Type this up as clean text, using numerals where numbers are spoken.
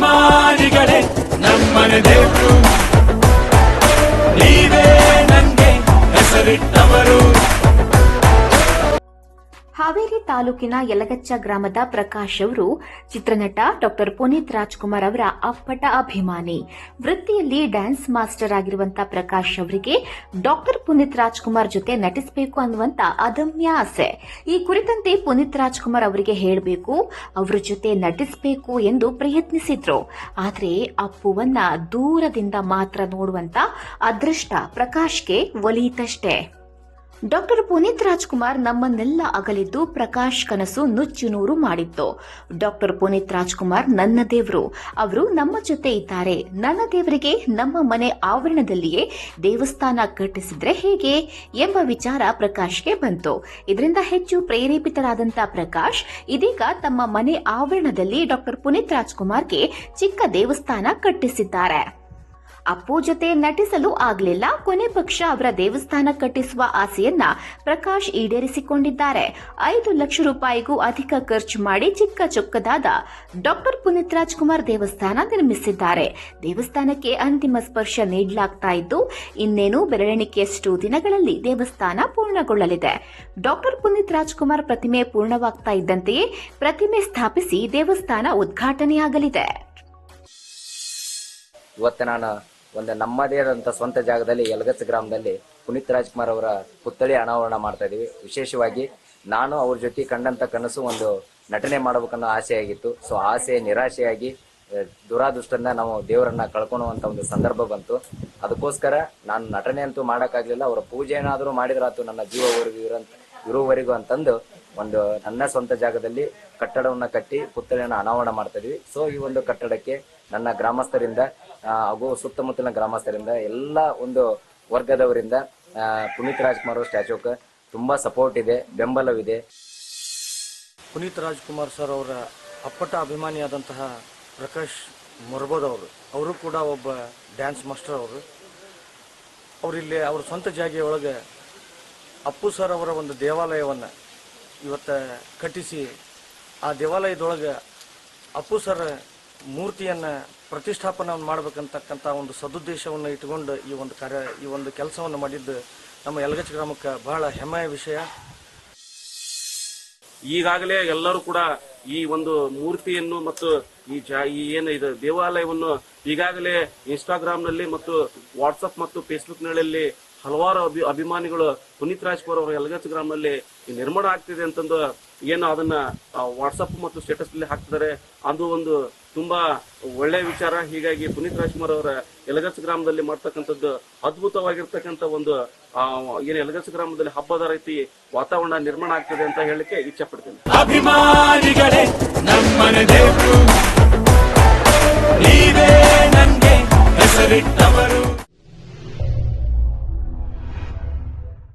ಅಭಿಮಾನಿಗಳೇ ನಮ್ಮನೆ ದೇವ್ರು ನೀವೇ ನಂಗೆ ಹೆಸರಿಟ್ಟವರು. ಹಾವೇರಿ ತಾಲೂಕಿನ ಯಲಗಚ್ಚ ಗ್ರಾಮದ ಪ್ರಕಾಶ್ ಅವರು ಚಿತ್ರನಟ ಡಾಕ್ಟರ್ ಪುನೀತ್ ರಾಜ್ಕುಮಾರ್ ಅವರ ಅಪ್ಪಟ ಅಭಿಮಾನಿ. ವೃತ್ತಿಯಲ್ಲಿ ಡ್ಯಾನ್ಸ್ ಮಾಸ್ಟರ್ ಆಗಿರುವಂತಹ ಪ್ರಕಾಶ್ ಅವರಿಗೆ ಡಾಕ್ಟರ್ ಪುನೀತ್ ರಾಜ್ಕುಮಾರ್ ಜೊತೆ ನಟಿಸಬೇಕು ಅನ್ನುವಂತ ಅದಮ್ಯ ಆಸೆ. ಈ ಕುರಿತಂತೆ ಪುನೀತ್ ರಾಜ್ಕುಮಾರ್ ಅವರಿಗೆ ಹೇಳಬೇಕು, ಅವರ ಜೊತೆ ನಟಿಸಬೇಕು ಎಂದು ಪ್ರಯತ್ನಿಸಿದ್ರು. ಆದರೆ ಅಪ್ಪುವನ್ನ ದೂರದಿಂದ ಮಾತ್ರ ನೋಡುವಂತ ಅದೃಷ್ಟ ಪ್ರಕಾಶ್ಗೆ ಒಲಿಯಿತಷ್ಟೇ. ಡಾಕ್ಟರ್ ಪುನೀತ್ ರಾಜ್ಕುಮಾರ್ ನಮ್ಮನ್ನೆಲ್ಲ ಅಗಲಿದ್ದು ಪ್ರಕಾಶ್ ಕನಸು ನುಚ್ಚು ನೂರು ಮಾಡಿತ್ತು. ಡಾಕ್ಟರ್ ಪುನೀತ್ ರಾಜ್ಕುಮಾರ್ ನನ್ನ ದೇವರು, ಅವರು ನಮ್ಮ ಜೊತೆ ಇದ್ದಾರೆ. ನನ್ನ ದೇವರಿಗೆ ನಮ್ಮ ಮನೆ ಆವರಣದಲ್ಲಿಯೇ ದೇವಸ್ಥಾನ ಕಟ್ಟಿಸಿದ್ರೆ ಹೇಗೆ ಎಂಬ ವಿಚಾರ ಪ್ರಕಾಶ್ಗೆ ಬಂತು. ಇದರಿಂದ ಹೆಚ್ಚು ಪ್ರೇರೇಪಿತರಾದಂತಹ ಪ್ರಕಾಶ್ ಇದೀಗ ತಮ್ಮ ಮನೆ ಆವರಣದಲ್ಲಿ ಡಾಕ್ಟರ್ ಪುನೀತ್ ರಾಜ್ಕುಮಾರ್ಗೆ ಚಿಕ್ಕ ದೇವಸ್ಥಾನ ಕಟ್ಟಿಸಿದ್ದಾರೆ. ಅಪ್ಪು ಜೊತೆ ನಟಿಸಲು ಆಗಲಿಲ್ಲ, ಕೊನೆ ಪಕ್ಷ ಅವರ ದೇವಸ್ಥಾನ ಕಟ್ಟಿಸುವ ಆಸೆಯನ್ನ ಪ್ರಕಾಶ್ ಈಡೇರಿಸಿಕೊಂಡಿದ್ದಾರೆ. 5 ಲಕ್ಷ ರೂಪಾಯಿಗೂ ಅಧಿಕ ಖರ್ಚು ಮಾಡಿ ಚಿಕ್ಕ ಚೊಕ್ಕದಾದ ಡಾಕ್ಟರ್ ಪುನೀತ್ ರಾಜ್ಕುಮಾರ್ ದೇವಸ್ಥಾನ ನಿರ್ಮಿಸಿದ್ದಾರೆ. ದೇವಸ್ಥಾನಕ್ಕೆ ಅಂತಿಮ ಸ್ಪರ್ಶ ನೀಡಲಾಗ್ತಾ ಇದ್ದು ಇನ್ನೇನು ಬೆರಳೆಣಿಕೆಯಷ್ಟು ದಿನಗಳಲ್ಲಿ ದೇವಸ್ಥಾನ ಪೂರ್ಣಗೊಳ್ಳಲಿದೆ. ಡಾಕ್ಟರ್ ಪುನೀತ್ ರಾಜ್ಕುಮಾರ್ ಪ್ರತಿಮೆ ಪೂರ್ಣವಾಗ್ತಾ ಇದ್ದಂತೆಯೇ ಪ್ರತಿಮೆ ಸ್ಥಾಪಿಸಿ ದೇವಸ್ಥಾನ ಉದ್ಘಾಟನೆಯಾಗಲಿದೆ. ಇವತ್ತು ನಾನು ಒಂದು ನಮ್ಮದೇ ಆದಂಥ ಸ್ವಂತ ಜಾಗದಲ್ಲಿ ಯಲಗಚ್ಚ ಗ್ರಾಮದಲ್ಲಿ ಪುನೀತ್ ರಾಜ್ಕುಮಾರ್ ಅವರ ಪುತ್ಥಳಿ ಅನಾವರಣ ಮಾಡ್ತಾ ಇದೀವಿ. ವಿಶೇಷವಾಗಿ ನಾನು ಅವ್ರ ಜೊತೆ ಕಂಡಂತ ಕನಸು ಒಂದು ನಟನೆ ಮಾಡಬೇಕನ್ನೋ ಆಸೆ ಆಗಿತ್ತು. ಸೊ ಆಸೆ ನಿರಾಶೆಯಾಗಿ ದುರಾದೃಷ್ಟದಿಂದ ನಾವು ದೇವರನ್ನ ಕಳ್ಕೊಳ್ಳುವಂತ ಒಂದು ಸಂದರ್ಭ ಬಂತು. ಅದಕ್ಕೋಸ್ಕರ ನಾನು ನಟನೆ ಅಂತೂ ಮಾಡೋಕ್ಕಾಗಲಿಲ್ಲ. ಅವರ ಪೂಜೆ ಏನಾದರೂ ಮಾಡಿದ್ರಾತು ನನ್ನ ಇರುವವರೆಗೂ ಅಂತಂದು ಒಂದು ನನ್ನ ಸ್ವಂತ ಜಾಗದಲ್ಲಿ ಕಟ್ಟಡವನ್ನ ಕಟ್ಟಿ ಪುತ್ಥಳಿಯನ್ನ ಅನಾವರಣ ಮಾಡ್ತಾ ಇದೀವಿ. ಸೊ ಈ ಒಂದು ಕಟ್ಟಡಕ್ಕೆ ನನ್ನ ಗ್ರಾಮಸ್ಥರಿಂದ ಹಾಗೂ ಸುತ್ತಮುತ್ತಲಿನ ಗ್ರಾಮಸ್ಥರಿಂದ ಎಲ್ಲ ಒಂದು ವರ್ಗದವರಿಂದ ಪುನೀತ್ ರಾಜ್ಕುಮಾರ್ ಸ್ಟ್ಯಾಚ್ಯೂಕ್ಕೆ ತುಂಬಾ ಸಪೋರ್ಟ್ ಇದೆ, ಬೆಂಬಲವಿದೆ. ಪುನೀತ್ ರಾಜ್ಕುಮಾರ್ ಸರ್ ಅವರ ಅಪ್ಪಟ ಅಭಿಮಾನಿಯಾದಂತಹ ಪ್ರಕಾಶ್ ಮೊರಬೋದ್ ಅವರು ಕೂಡ ಒಬ್ಬ ಡ್ಯಾನ್ಸ್ ಮಾಸ್ಟರ್. ಅವರಿಲ್ಲಿ ಅವ್ರ ಸ್ವಂತ ಜಾಗೆಯೊಳಗೆ ಅಪ್ಪು ಸರ್ ಅವರ ಒಂದು ದೇವಾಲಯವನ್ನು ಇವತ್ತು ಕಟ್ಟಿಸಿ ಆ ದೇವಾಲಯದೊಳಗೆ ಅಪ್ಪು ಸರ್ ಮೂರ್ತಿಯನ್ನು ಪ್ರತಿಷ್ಠಾಪನೆ ಮಾಡಬೇಕಂತಕ್ಕಂಥ ಒಂದು ಸದುದ್ದೇಶವನ್ನು ಇಟ್ಟುಕೊಂಡು ಈ ಒಂದು ಕೆಲಸವನ್ನು ಮಾಡಿದ್ದು ನಮ್ಮ ಯಲಗಚ್ಚ ಗ್ರಾಮಕ್ಕೆ ಬಹಳ ಹೆಮ್ಮೆಯ ವಿಷಯ. ಈಗಾಗಲೇ ಎಲ್ಲರೂ ಕೂಡ ಈ ಒಂದು ಮೂರ್ತಿಯನ್ನು ಮತ್ತು ಏನು ಇದು ದೇವಾಲಯವನ್ನು ಈಗಾಗಲೇ ಇನ್ಸ್ಟಾಗ್ರಾಮ್ನಲ್ಲಿ ಮತ್ತು ವಾಟ್ಸಪ್ ಮತ್ತು ಫೇಸ್ಬುಕ್ನಲ್ಲಿ ಹಲವಾರು ಅಭಿಮಾನಿಗಳು ಪುನೀತ್ ರಾಜ್ಕುಮಾರ್ ಅವರ ಯಲಗಚ್ಚ ಗ್ರಾಮದಲ್ಲಿ ನಿರ್ಮಾಣ ಆಗ್ತಿದೆ ಅಂತಂದು ಏನು ಅದನ್ನ ವಾಟ್ಸಪ್ ಮತ್ತು ಸ್ಟೇಟಸ್ ನಲ್ಲಿ ಹಾಕ್ತಿದ್ದಾರೆ. ಅದು ಒಂದು ತುಂಬಾ ಒಳ್ಳೆಯ ವಿಚಾರ. ಹೀಗಾಗಿ ಪುನೀತ್ ರಾಜ್ಕುಮಾರ್ ಅವರ ಯಲಗಚ್ಚ ಗ್ರಾಮದಲ್ಲಿ ಮಾಡ್ತಕ್ಕಂಥದ್ದು ಅದ್ಭುತವಾಗಿರ್ತಕ್ಕಂಥ ಒಂದು ಏನು ಯಲಗಚ್ಚ ಗ್ರಾಮದಲ್ಲಿ ಹಬ್ಬದ ರೀತಿ ವಾತಾವರಣ ನಿರ್ಮಾಣ ಆಗ್ತಿದೆ ಅಂತ ಹೇಳಲಿಕ್ಕೆ ಇಚ್ಛೆ ಪಡ್ತೀನಿ. ಅಭಿಮಾನಿಗಳೇ ನಮ್ಮನೆ ದೇವ್ರು ನೀವೇ